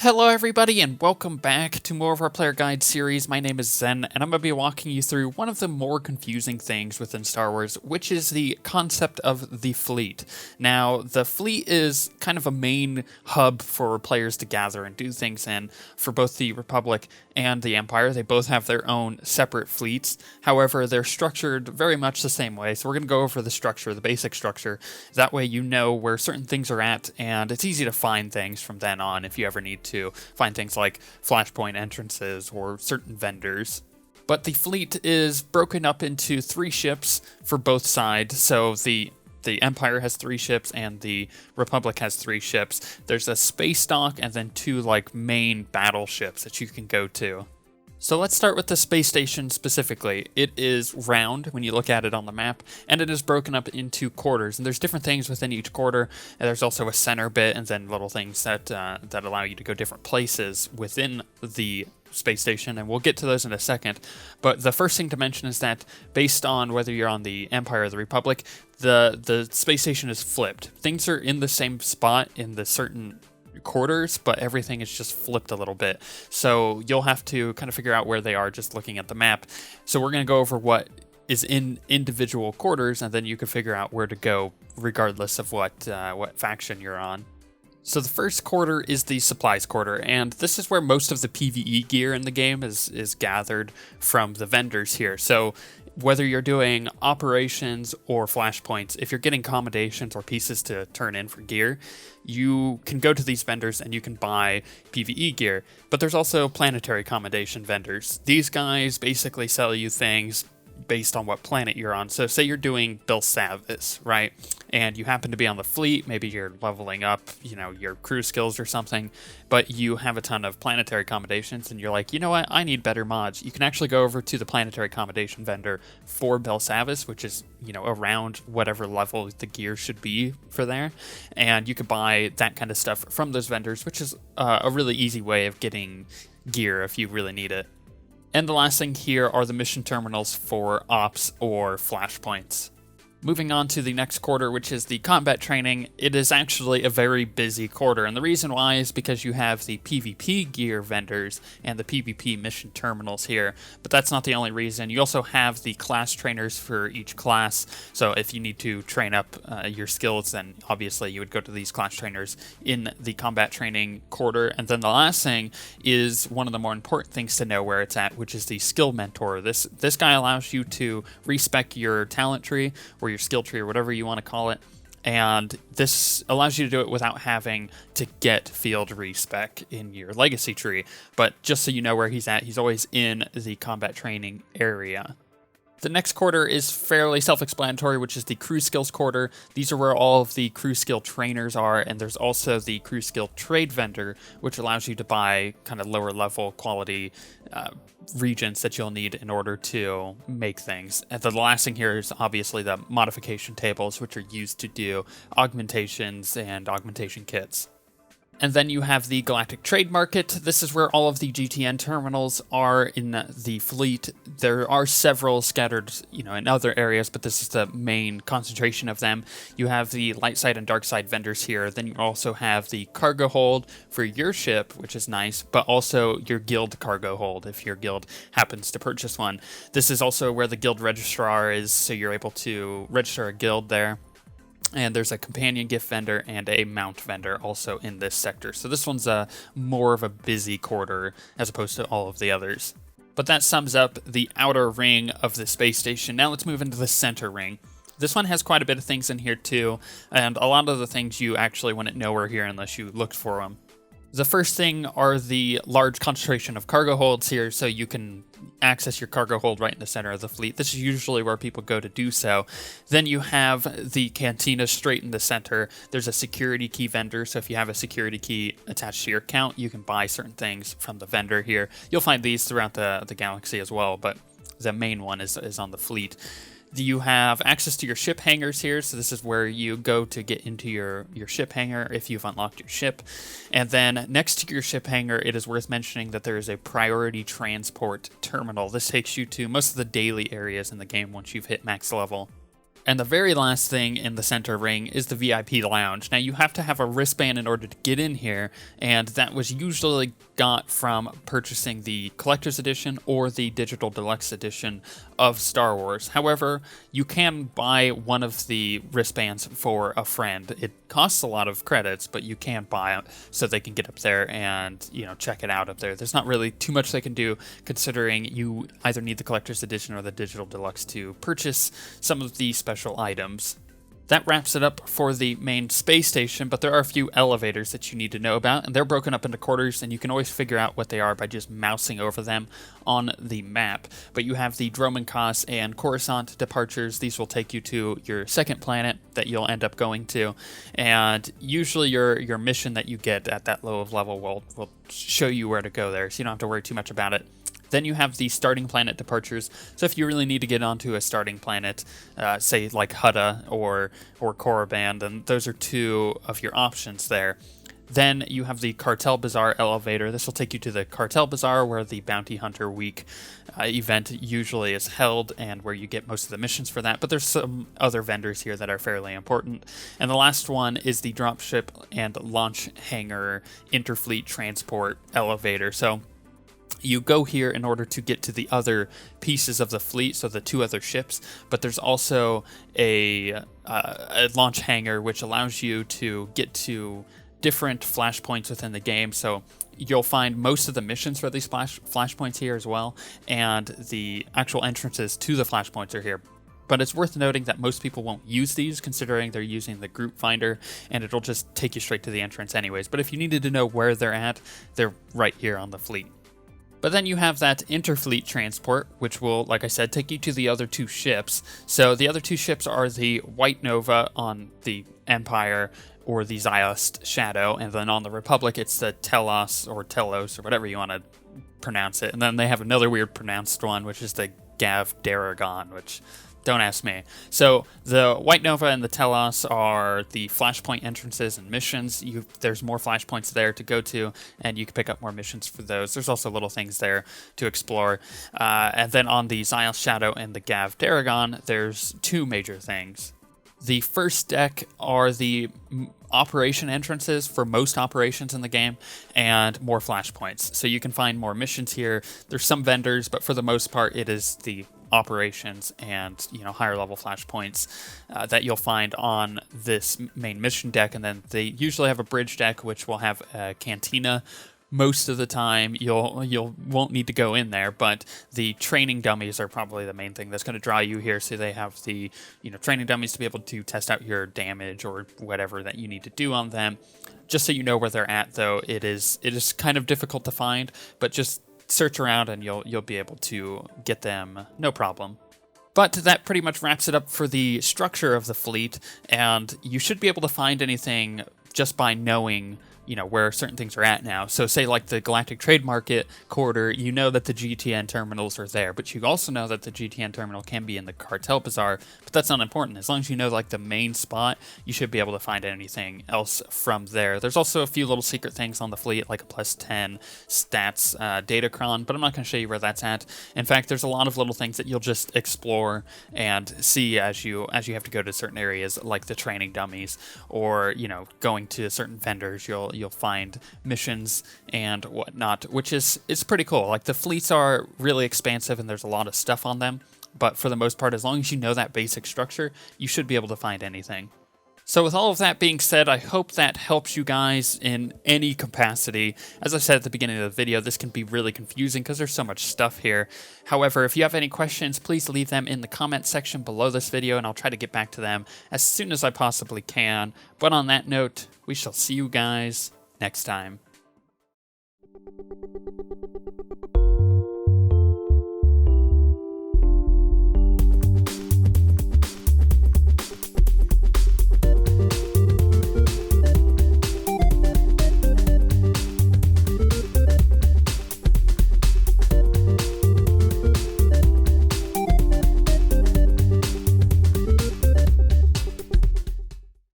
Hello everybody and welcome back to more of our player guide series. My name is Zen and I'm going to be walking you through one of the more confusing things within Star Wars, which is the concept of the fleet. Now, the fleet is kind of a main hub for players to gather and do things in for both the Republic and the Empire. They both have their own separate fleets. However, they're structured very much the same way. So we're going to go over the structure, the basic structure. That way you know where certain things are at and it's easy to find things from then on if you ever need to find things like flashpoint entrances or certain vendors. But the fleet is broken up into 3 ships for both sides. So the Empire has 3 ships and the Republic has 3 ships. There's a space dock and then 2 main battleships that you can go to. So let's start with the space station specifically. It is round when you look at it on the map, and it is broken up into quarters. And there's different things within each quarter. And there's also a center bit, and then little things that allow you to go different places within the space station, and we'll get to those in a second. But the first thing to mention is that based on whether you're on the Empire or the Republic, the space station is flipped. Things are in the same spot in the certain quarters, but everything is just flipped a little bit. So you'll have to kind of figure out where they are just looking at the map. So we're going to go over what is in individual quarters, and then you can figure out where to go regardless of what faction you're on. So the first quarter is the supplies quarter, and this is where most of the PvE gear in the game is gathered from the vendors here. So whether you're doing operations or flashpoints, if you're getting accommodations or pieces to turn in for gear, you can go to these vendors and you can buy PvE gear. But there's also planetary accommodation vendors. These guys basically sell you things based on what planet you're on. So say you're doing Belsavis, right? And you happen to be on the fleet, maybe you're leveling up, your crew skills or something, but you have a ton of planetary accommodations and you're like, you know what, I need better mods. You can actually go over to the planetary accommodation vendor for Belsavis, which is, around whatever level the gear should be for there. And you could buy that kind of stuff from those vendors, which is a really easy way of getting gear if you really need it. And the last thing here are the mission terminals for ops or flashpoints. Moving on to the next quarter, which is the combat training, it is actually a very busy quarter, and the reason why is because you have the PvP gear vendors and the PvP mission terminals here, but that's not the only reason. You also have the class trainers for each class, so if you need to train up your skills, then obviously you would go to these class trainers in the combat training quarter. And then the last thing is one of the more important things to know where it's at, which is the skill mentor. This guy allows you to respec your talent tree, or your skill tree, or whatever you want to call it, and this allows you to do it without having to get field respec in your legacy tree. But just so you know where he's at, he's always in the combat training area. The next quarter is fairly self-explanatory, which is the crew skills quarter. These are where all of the crew skill trainers are, and there's also the crew skill trade vendor, which allows you to buy kind of lower level quality regions that you'll need in order to make things. And the last thing here is obviously the modification tables, which are used to do augmentations and augmentation kits. And then you have the Galactic Trade Market. This is where all of the GTN terminals are in the fleet. There are several scattered, in other areas, but this is the main concentration of them. You have the light side and dark side vendors here. Then you also have the cargo hold for your ship, which is nice, but also your guild cargo hold if your guild happens to purchase one. This is also where the guild registrar is, so you're able to register a guild there. And there's a companion gift vendor and a mount vendor also in this sector. So this one's more of a busy quarter as opposed to all of the others. But that sums up the outer ring of the space station. Now let's move into the center ring. This one has quite a bit of things in here too, and a lot of the things you actually wouldn't know are here unless you looked for them. The first thing are the large concentration of cargo holds here, so you can access your cargo hold right in the center of the fleet. This is usually where people go to do so. Then you have the cantina straight in the center. There's a security key vendor, so if you have a security key attached to your account, you can buy certain things from the vendor here. You'll find these throughout the galaxy as well, but the main one is on the fleet. You have access to your ship hangars here, so this is where you go to get into your ship hangar if you've unlocked your ship. And then next to your ship hangar, it is worth mentioning that there is a priority transport terminal. This takes you to most of the daily areas in the game once you've hit max level. And the very last thing in the center ring is the VIP lounge. Now you have to have a wristband in order to get in here, and that was usually got from purchasing the collector's edition or the digital deluxe edition of Star Wars. However, you can buy one of the wristbands for a friend. It costs a lot of credits, but you can buy it so they can get up there and, you know, check it out up there. There's not really too much they can do, considering you either need the collector's edition or the digital deluxe to purchase some of the special items. That wraps it up for the main space station, but there are a few elevators that you need to know about, and they're broken up into quarters, and you can always figure out what they are by just mousing over them on the map. But you have the Dromancos and Coruscant departures. These will take you to your second planet that you'll end up going to, and usually your mission that you get at that low of level will show you where to go there, so you don't have to worry too much about it. Then you have the starting planet departures. So if you really need to get onto a starting planet, say like Hutta or Korriban, then those are two of your options there. Then you have the Cartel Bazaar elevator. This will take you to the Cartel Bazaar, where the Bounty Hunter Week event usually is held and where you get most of the missions for that. But there's some other vendors here that are fairly important. And the last one is the dropship and launch hangar interfleet transport elevator. So you go here in order to get to the other pieces of the fleet, so the two other ships, but there's also a launch hangar which allows you to get to different flashpoints within the game. So you'll find most of the missions for these flashpoints here as well, and the actual entrances to the flashpoints are here. But it's worth noting that most people won't use these, considering they're using the group finder, and it'll just take you straight to the entrance anyways. But if you needed to know where they're at, they're right here on the fleet. But then you have that interfleet transport, which will, like I said, take you to the other two ships. So the other two ships are the White Nova on the Empire, or the Ziost Shadow, and then on the Republic it's the Telos, or Telos, or whatever you want to pronounce it. And then they have another weird pronounced one, which is the Gav Daragon, which... don't ask me. So the White Nova and the Telos are the flashpoint entrances and missions. There's more flashpoints there to go to, and you can pick up more missions for those. There's also little things there to explore. And then on the Ziost Shadow and the Gav Daragon, there's two major things. The first deck are the operation entrances for most operations in the game, and more flashpoints. So you can find more missions here. There's some vendors, but for the most part, it is the operations and, you know, higher level flashpoints that you'll find on this main mission deck. And then they usually have a bridge deck which will have a cantina. Most of the time you won't need to go in there, but the training dummies are probably the main thing that's going to draw you here. So they have the, you know, training dummies to be able to test out your damage or whatever that you need to do on them. Just so you know where they're at, though, it is kind of difficult to find, but just search around and you'll be able to get them no problem. But that pretty much wraps it up for the structure of the fleet, and you should be able to find anything just by knowing, you know, where certain things are at now. So say like the Galactic Trade Market corridor, you know that the GTN terminals are there, but you also know that the GTN terminal can be in the Cartel Bazaar, but that's not important. As long as you know like the main spot, you should be able to find anything else from there. There's also a few little secret things on the fleet, like a +10 stats datacron, but I'm not going to show you where that's at. In fact, there's a lot of little things that you'll just explore and see as you have to go to certain areas, like the training dummies, or, you know, going to certain vendors. You'll find missions and whatnot, which is pretty cool. Like, the fleets are really expansive and there's a lot of stuff on them, but for the most part, as long as you know that basic structure, you should be able to find anything. So with all of that being said, I hope that helps you guys in any capacity. As I said at the beginning of the video, this can be really confusing because there's so much stuff here. However, if you have any questions, please leave them in the comment section below this video, and I'll try to get back to them as soon as I possibly can. But on that note, we shall see you guys next time.